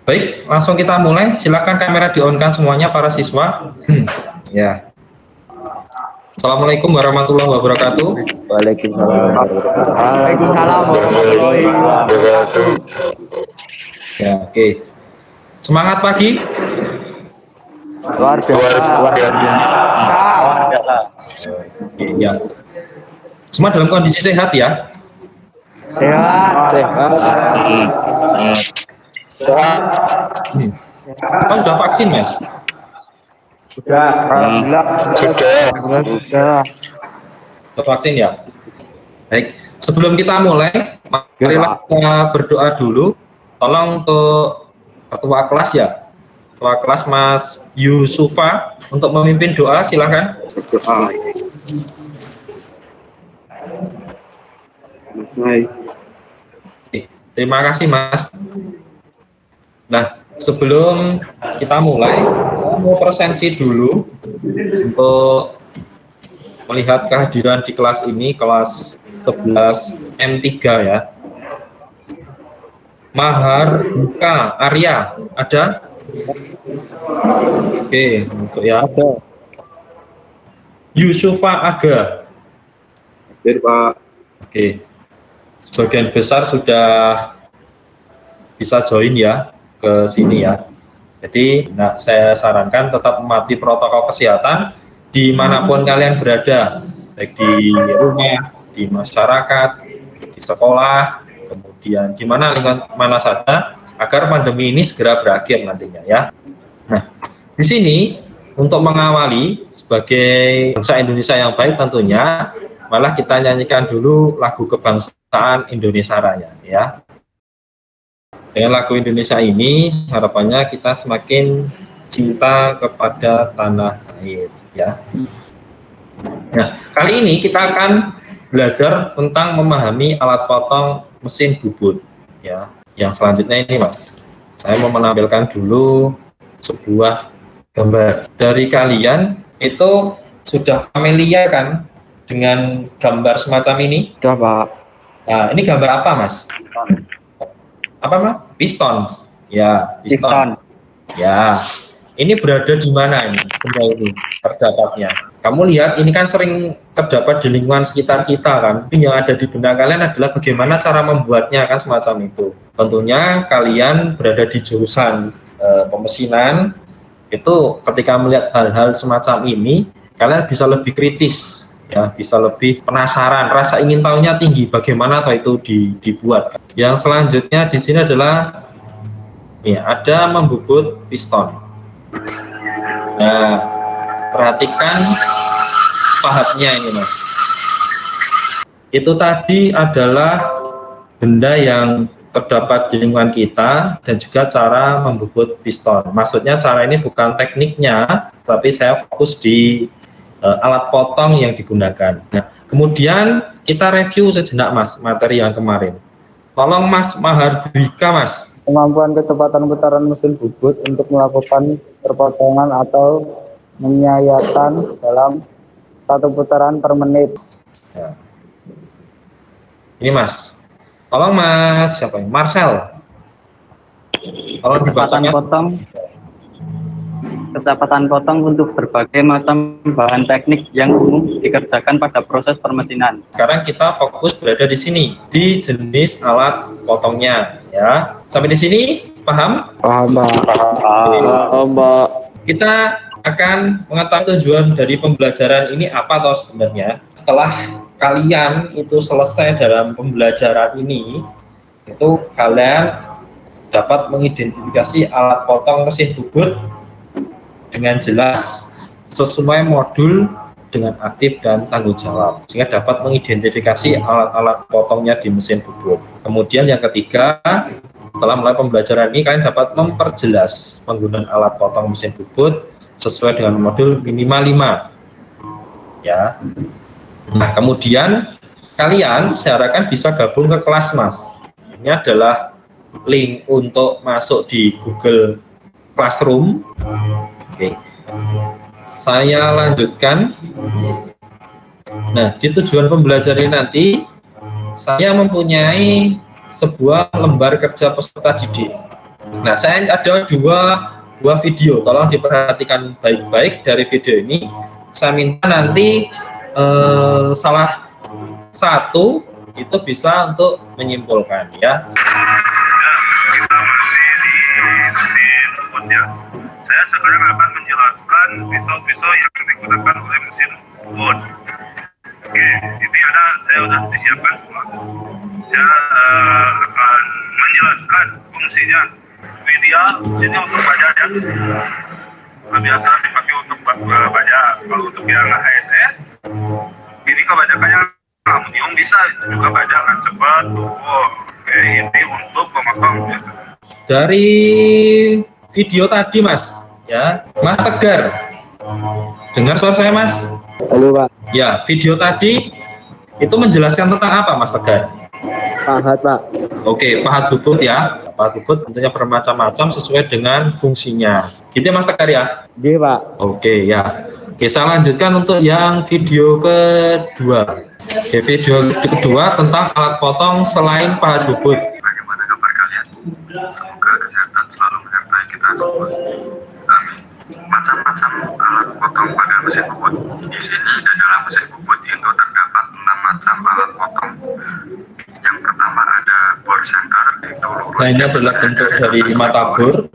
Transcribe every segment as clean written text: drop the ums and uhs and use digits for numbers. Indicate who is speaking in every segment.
Speaker 1: Baik, langsung kita mulai. Silakan kamera di-on-kan semuanya para siswa. Ya. Assalamualaikum warahmatullahi wabarakatuh.
Speaker 2: Waalaikumsalam warahmatullahi wabarakatuh.
Speaker 1: Ya, oke. Semangat pagi.
Speaker 2: Luar biasa.
Speaker 1: Oke, ya. Semua dalam kondisi sehat ya?
Speaker 2: Sehat.
Speaker 1: Kan sudah vaksin, Mas?
Speaker 2: Sudah. Alhamdulillah. Sudah.
Speaker 1: Sudah vaksin ya? Baik. Sebelum kita mulai, marilah kita berdoa dulu. Tolong untuk ketua kelas ya. Ketua kelas Mas Yusufa untuk memimpin doa, silakan.
Speaker 2: Berdoa.
Speaker 1: Oke, terima kasih Mas. Nah, sebelum kita mulai, saya mau presensi dulu untuk melihat kehadiran di kelas ini, kelas 11 M3 ya. Mahardika Arya, ada? Oke, masuk ya. Yusufa Aga.
Speaker 2: Hadir, Pak.
Speaker 1: Oke. Sebagian besar sudah bisa join ya ke sini ya. Jadi, saya sarankan tetap mematuhi protokol kesehatan dimanapun kalian berada, baik di rumah, di masyarakat, di sekolah, kemudian di lingkungan mana saja, agar pandemi ini segera berakhir nantinya ya. Nah, di sini untuk mengawali sebagai bangsa Indonesia yang baik tentunya, malah kita nyanyikan dulu lagu kebangsaan Indonesia Raya ya. Dengan lagu Indonesia ini harapannya kita semakin cinta kepada tanah air ya. Nah, kali ini kita akan belajar tentang memahami alat potong mesin bubut ya. Yang selanjutnya ini Mas, saya mau menampilkan dulu sebuah gambar. Dari kalian itu sudah familiar kan dengan gambar semacam ini?
Speaker 2: Sudah, Pak.
Speaker 1: Nah, ini gambar apa Mas? Apa Mas? Piston. Ya, piston. Ya, ini berada di mana ini? Benda ini terdapatnya. Kamu lihat ini kan sering terdapat di lingkungan sekitar kita kan. Tapi yang ada di benak kalian adalah bagaimana cara membuatnya kan semacam itu. Tentunya kalian berada di jurusan pemesinan, itu ketika melihat hal-hal semacam ini, kalian bisa lebih kritis ya, bisa lebih penasaran, rasa ingin tahunya tinggi bagaimana atau itu dibuat. Yang selanjutnya di sini adalah ya, ada membubut piston. Nah, perhatikan pahatnya ini Mas. Itu tadi adalah benda yang terdapat di lingkungan kita dan juga cara membubut piston. Maksudnya cara ini bukan tekniknya, tapi saya fokus di alat potong yang digunakan. Nah, kemudian kita review sejenak Mas materi yang kemarin. Tolong Mas Mahardika Mas.
Speaker 3: Kemampuan kecepatan putaran mesin bubut untuk melakukan perpotongan atau menyayatan dalam satu putaran per menit.
Speaker 1: Ya. Ini Mas. Tolong Mas, siapa ini? Marcel. Tolong dibacakan.
Speaker 4: Kecepatan potong untuk berbagai macam bahan teknik yang umum dikerjakan pada proses permesinan.
Speaker 1: Sekarang kita fokus berada di sini, di jenis alat potongnya, ya. Sampai di sini, paham?
Speaker 2: Paham, Pak.
Speaker 3: Paham, Pak.
Speaker 1: Kita akan mengetahui tujuan dari pembelajaran ini apa toh sebenarnya. Setelah kalian itu selesai dalam pembelajaran ini, itu kalian dapat mengidentifikasi alat potong mesin bubut dengan jelas sesuai modul dengan aktif dan tanggung jawab, sehingga dapat mengidentifikasi alat-alat potongnya di mesin bubut. Kemudian yang ketiga, setelah mulai pembelajaran ini kalian dapat memperjelas penggunaan alat potong mesin bubut sesuai dengan modul minimal 5 ya. Nah, kemudian kalian saya harapkan bisa gabung ke kelas Mas. Ini adalah link untuk masuk di Google Classroom. Oke. Saya lanjutkan. Nah, di tujuan pembelajaran nanti saya mempunyai sebuah lembar kerja peserta didik. Nah, saya ada dua video, tolong diperhatikan baik-baik dari video ini. Saya minta nanti salah satu itu bisa untuk menyimpulkan ya.
Speaker 5: Saya sekarang akan menjelaskan pisau-pisau yang digunakan oleh mesin wood. Oke, ini saya sudah disiapkan semua. Saya akan menjelaskan fungsinya. Ideal ini untuk baja ya. Biasa dipakai untuk baja. Kalau untuk yang HSS, ini kebanyakannya aluminium bisa juga baja kan cepat. Oke, ini untuk pemakaian biasa.
Speaker 1: Dari video tadi Mas, ya, Mas Tegar, dengar suara saya Mas?
Speaker 3: Halo Pak.
Speaker 1: Ya, video tadi itu menjelaskan tentang apa Mas Tegar?
Speaker 3: Pahat Pak.
Speaker 1: Oke, pahat bubut ya. Pahat bubut tentunya bermacam-macam sesuai dengan fungsinya. Gitu ya Mas Tegar ya?
Speaker 3: Iya Pak.
Speaker 1: Oke ya. Oke, saya lanjutkan untuk yang video kedua. Oke, video kedua tentang alat potong selain pahat bubut.
Speaker 5: Bagaimana kabar kalian? Semoga kesehatan selalu menyertai kita semua. Amin. Macam-macam alat potong pada mesin bubut. Di sini di dalam mesin bubut itu terdapat 6 macam alat potong. Yang pertama ada bore center, itu lurus.
Speaker 1: Nah, ini adalah bentuk dari mata bor.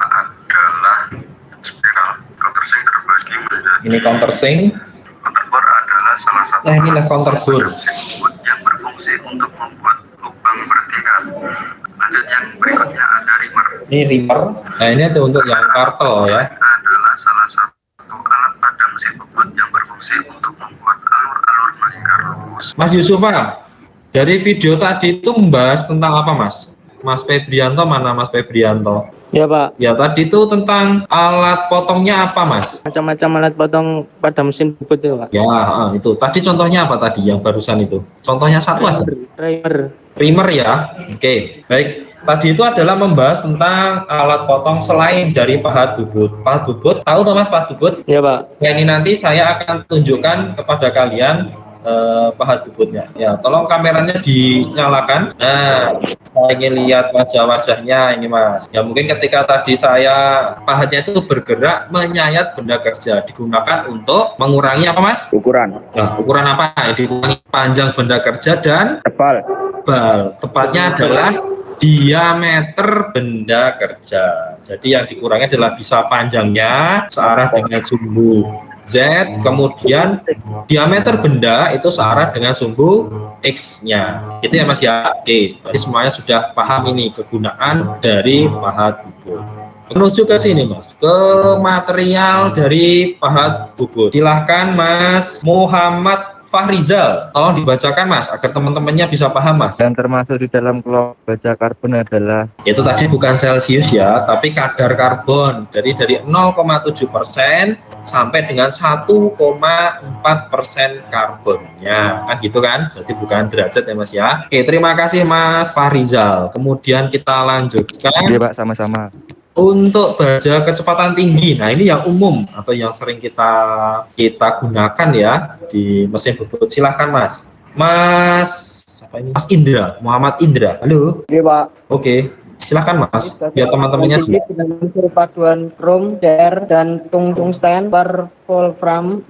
Speaker 5: Adalah spiral. Countersink terbagi menjadi.
Speaker 1: Ini countersink.
Speaker 5: Counterbore adalah salah satu.
Speaker 1: Nah, inilah counterbore.
Speaker 5: mesin bubut yang berfungsi untuk membuat lubang vertikal. Lanjut yang berikutnya ada rimmer.
Speaker 1: Ini rimmer. Nah, ini ada untuk yang kartel ya.
Speaker 5: Adalah salah satu alat pada mesin bubut yang berfungsi untuk membuat alur-alur melingkar lurus.
Speaker 1: Mas Yusufa, dari video tadi itu membahas tentang apa Mas? Mas Febrianto mana Mas Febrianto?
Speaker 3: Ya Pak.
Speaker 1: Ya tadi itu tentang alat potongnya apa Mas?
Speaker 3: Macam-macam alat potong pada mesin bubut ya Pak.
Speaker 1: Ya itu. Tadi contohnya apa tadi yang barusan itu? Contohnya satu aja.
Speaker 3: Primer.
Speaker 1: Primer ya. Oke, baik. Tadi itu adalah membahas tentang alat potong selain dari pahat bubut. Pahat bubut, tahu toh Mas pahat bubut?
Speaker 3: Ya Pak.
Speaker 1: Ya ini nanti saya akan tunjukkan kepada kalian pahat bubutnya. Ya, tolong kameranya dinyalakan. Nah, saya ingin lihat wajah-wajahnya ini Mas. Ya mungkin ketika tadi saya pahatnya itu bergerak menyayat benda kerja digunakan untuk mengurangi apa Mas?
Speaker 3: Ukuran.
Speaker 1: Nah, ukuran apa? Dikurangi panjang benda kerja dan
Speaker 3: Tebal.
Speaker 1: tebal. Tepatnya adalah diameter benda kerja. Jadi yang dikurangi adalah bisa panjangnya searah dengan sumbu Z, kemudian diameter benda itu searah dengan sumbu X-nya. Itu ya Mas ya. Oke, jadi semuanya sudah paham ini kegunaan dari pahat bubut. Menuju ke sini Mas, ke material dari pahat bubut. Silahkan Mas Muhammad Fahrizal, tolong dibacakan Mas agar teman-temannya bisa paham Mas.
Speaker 2: Dan termasuk di dalam kelompok baja karbon adalah
Speaker 1: Itu tadi bukan Celsius ya, tapi kadar karbon dari 0,7% sampai dengan 1,4% karbonnya, kan gitu kan? Berarti bukan derajat ya Mas ya. Oke, terima kasih Mas Fahrizal. Kemudian kita lanjutkan.
Speaker 2: Iya Pak, sama-sama.
Speaker 1: Untuk baja kecepatan tinggi, nah ini yang umum atau yang sering kita gunakan ya di mesin bubut. Silahkan Mas. Mas apa ini? Mas Indra, Muhammad Indra. Halo.
Speaker 3: Iya Pak.
Speaker 1: Oke, silahkan Mas. Biar teman-temannya jelas.
Speaker 3: Dengan unsur paduan krom, CR, dan tungsten per wolfram,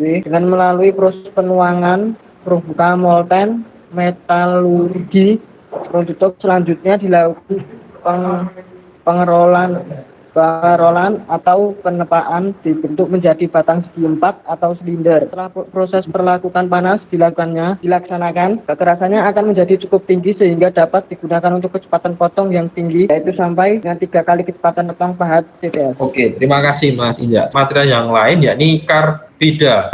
Speaker 3: dengan melalui proses penuangan, pembukaan molten, metalurgi, produk selanjutnya dilakukan pengerolan atau penepaan dibentuk menjadi batang segi 4 atau silinder. Setelah proses perlakukan panas dilaksanakan, kekerasannya akan menjadi cukup tinggi sehingga dapat digunakan untuk kecepatan potong yang tinggi, yaitu sampai dengan 3 kali kecepatan potong pahat CTS.
Speaker 1: Oke, terima kasih Mas Indra. Material yang lain yakni karbida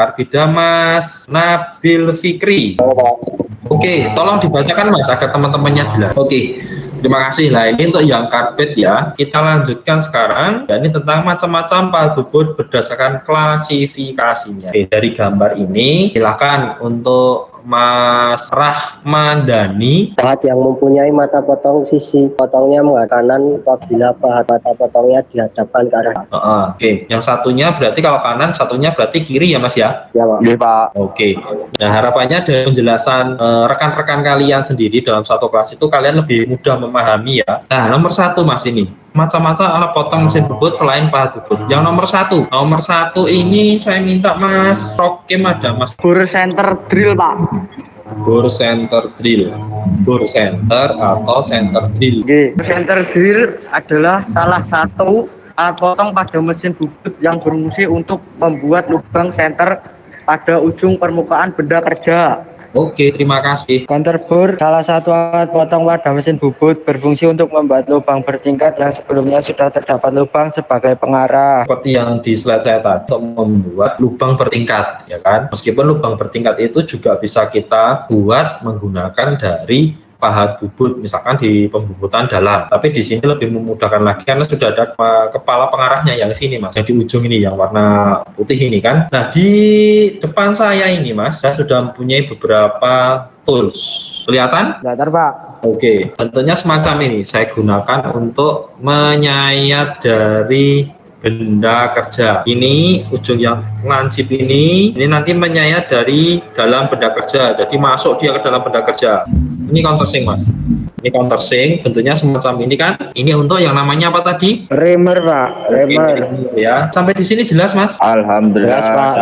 Speaker 1: Mas Nabil Fikri. Oke, tolong dibacakan Mas agar teman-temannya jelas. Oke. Terima kasih. Nah, ini untuk yang karbit ya. Kita lanjutkan sekarang. Ya, ini tentang macam-macam pahat bubut berdasarkan klasifikasinya. Oke, dari gambar ini silakan untuk Mas Rahmandani.
Speaker 6: Pahat yang mempunyai mata potong sisi potongnya menghadap kanan apabila pahat mata potongnya dihadapkan ke arah.
Speaker 1: Oke, yang satunya berarti kalau kanan, satunya berarti kiri ya Mas ya?
Speaker 6: Ya Pak.
Speaker 2: Iya Pak.
Speaker 1: Oke. Nah harapannya dari penjelasan rekan-rekan kalian sendiri dalam satu kelas itu kalian lebih mudah memahami ya. Nah nomor 1 Mas ini macam-macam alat potong mesin bubut selain pahat bubut. Yang nomor satu ini saya minta Mas Rokim ada Mas.
Speaker 4: Bor center drill Pak.
Speaker 1: Bor center drill. Bor center atau center drill.
Speaker 4: Bor center drill adalah salah satu alat potong pada mesin bubut yang berfungsi untuk membuat lubang senter pada ujung permukaan benda kerja.
Speaker 1: Oke, terima kasih.
Speaker 6: Counterbore salah satu alat potong pada mesin bubut berfungsi untuk membuat lubang bertingkat yang sebelumnya sudah terdapat lubang sebagai pengarah.
Speaker 1: Seperti yang di slide saya tadi, untuk membuat lubang bertingkat, ya kan? Meskipun lubang bertingkat itu juga bisa kita buat menggunakan dari pahat bubut, misalkan di pembubutan dalam. Tapi di sini lebih memudahkan lagi karena sudah ada kepala pengarahnya yang sini Mas, yang di ujung ini yang warna putih ini kan. Nah di depan saya ini Mas, saya sudah mempunyai beberapa tools. Kelihatan?
Speaker 6: Datar Pak.
Speaker 1: Oke, tentunya semacam ini saya gunakan untuk menyayat dari benda kerja. Ini ujung yang lancip ini nanti menyayat dari dalam benda kerja. Jadi masuk dia ke dalam benda kerja. Ini countersink Mas. Ini countersink, bentuknya semacam ini kan. Ini untuk yang namanya apa tadi?
Speaker 6: Reamer Pak. Reamer.
Speaker 1: Ya. Sampai di sini jelas Mas?
Speaker 2: Alhamdulillah.
Speaker 6: Jelas Pak.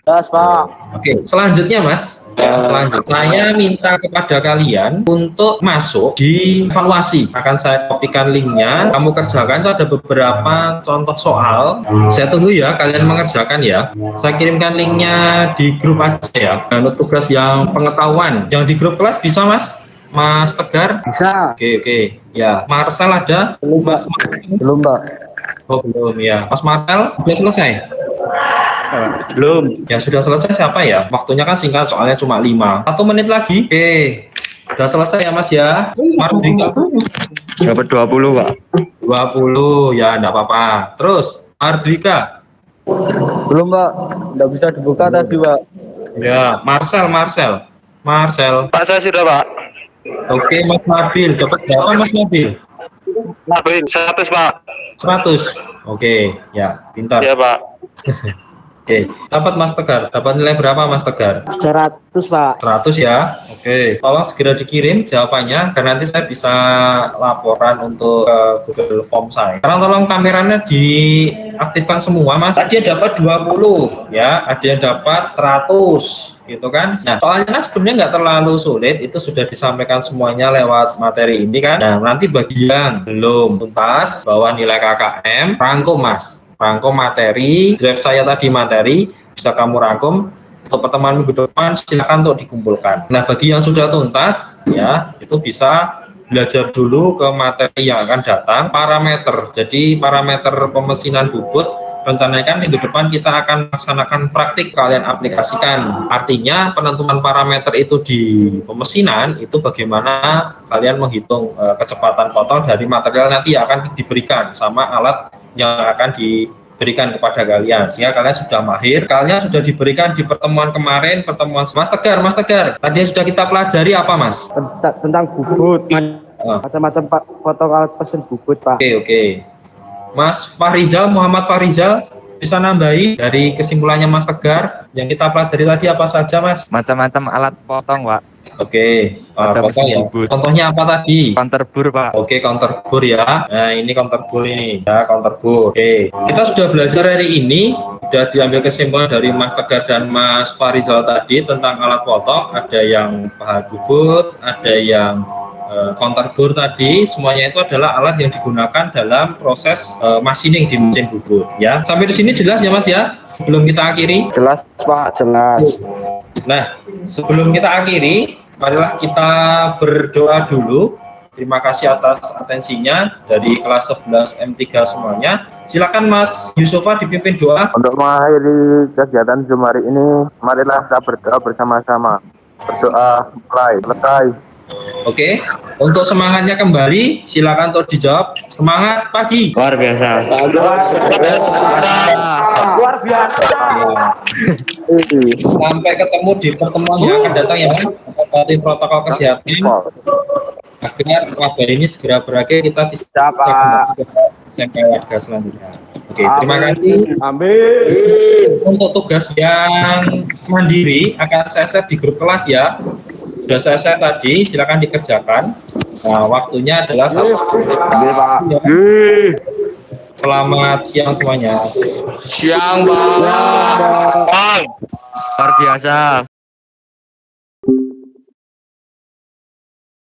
Speaker 4: Jelas Pak.
Speaker 1: Oke, selanjutnya Mas. Ya, selanjutnya saya minta kepada kalian untuk masuk di evaluasi. Akan saya kopikan linknya. Kamu kerjakan itu ada beberapa contoh soal. Saya tunggu ya kalian mengerjakan ya. Saya kirimkan linknya di grup aja ya. Dan untuk tugas yang pengetahuan, yang di grup kelas bisa Mas? Mas Tegar?
Speaker 6: Bisa.
Speaker 1: Oke. Ya, Marcel ada?
Speaker 6: Belum Pak.
Speaker 1: Mas Marcel?
Speaker 6: Belum Pak.
Speaker 1: Oh belum ya. Mas Marcel sudah selesai?
Speaker 4: Belum.
Speaker 1: Yang sudah selesai siapa ya? Waktunya kan singkat soalnya cuma 5. 1 menit lagi. Oke. Sudah selesai ya Mas ya? Mardika.
Speaker 2: Dapat 20 Pak.
Speaker 1: 20 ya enggak apa-apa. Terus Ardwika.
Speaker 6: Belum Pak. Nggak bisa dibuka tadi Pak.
Speaker 1: Ya, Marcel.
Speaker 5: Pak, saya sudah Pak.
Speaker 1: Oke, Mas Nabil. Dapat berapa Mas Nabil?
Speaker 5: Nabil 100 Pak.
Speaker 1: 100. Oke, ya, pintar.
Speaker 5: Iya Pak.
Speaker 1: Oke, dapat Mas Tegar. Dapat nilai berapa Mas Tegar?
Speaker 3: 100 Pak.
Speaker 1: 100 ya. Oke, tolong segera dikirim jawabannya karena nanti saya bisa laporan untuk Google Form saya. Sekarang tolong kameranya diaktifkan semua Mas. Tadi dapat 20 ya, ada yang dapat 100 gitu kan. Nah, soalnya kan sebenarnya nggak terlalu sulit, itu sudah disampaikan semuanya lewat materi ini kan. Nah, nanti bagi yang belum tuntas bahwa nilai KKM rangkum Mas. Rangkum materi, drive saya tadi materi, bisa kamu rangkum untuk pertemuan minggu depan, silakan untuk dikumpulkan. Nah, bagi yang sudah tuntas, ya, itu bisa belajar dulu ke materi yang akan datang, parameter. Jadi, parameter pemesinan bubut, rencananya minggu depan kita akan melaksanakan praktik, kalian aplikasikan. Artinya, penentuan parameter itu di pemesinan, itu bagaimana kalian menghitung kecepatan potong dari material nanti yang akan diberikan sama alat yang akan diberikan kepada kalian, sehingga kalian sudah mahir. Kalian sudah diberikan di pertemuan kemarin, pertemuan Mas Tegar, tadi yang sudah kita pelajari apa Mas?
Speaker 6: Tentang bubut. Macam-macam Pak potong alat mesin bubut Pak.
Speaker 1: Oke. Mas Farizal, Muhammad Farizal, bisa nambahi dari kesimpulannya Mas Tegar yang kita pelajari tadi apa saja Mas?
Speaker 2: Macam-macam alat potong Pak.
Speaker 1: Oke,
Speaker 2: Ada
Speaker 1: potong ya.
Speaker 2: mesin bubut.
Speaker 1: Contohnya apa tadi?
Speaker 2: Counterbore Pak.
Speaker 1: Oke, counterbore ya. Nah, ini counterbore ini. Ya, counterbore. Oke. Kita sudah belajar hari ini, sudah diambil kesimpulan dari Mas Tegar dan Mas Farizal tadi tentang alat potong. Ada yang pahat bubut, ada yang counterbore tadi. Semuanya itu adalah alat yang digunakan dalam proses machining di mesin bubut. Ya, sampai di sini jelas ya Mas ya? Sebelum kita akhiri.
Speaker 6: Jelas Pak, jelas.
Speaker 1: Nah, sebelum kita akhiri, marilah kita berdoa dulu. Terima kasih atas atensinya dari kelas 11 M3 semuanya. Silakan Mas Yusofa dipimpin doa.
Speaker 7: Untuk mengakhiri kegiatan Zoom hari ini, marilah kita berdoa bersama-sama. Berdoa mulai, selesai.
Speaker 1: Oke, untuk semangatnya kembali, silakan untuk dijawab. Semangat pagi.
Speaker 2: Luar biasa.
Speaker 1: Sampai ketemu di pertemuan yang akan datang ya, patuhi protokol kesehatan agar wabah ini segera berakhir, kita bisa kembali ke SMK warga selanjutnya. Oke, terima kasih. Untuk tugas yang mandiri akan saya share di grup kelas ya. Sudah saya share tadi, silakan dikerjakan. Nah, waktunya adalah 1. Selamat siang semuanya.
Speaker 2: Siang, Bang. Luar biasa.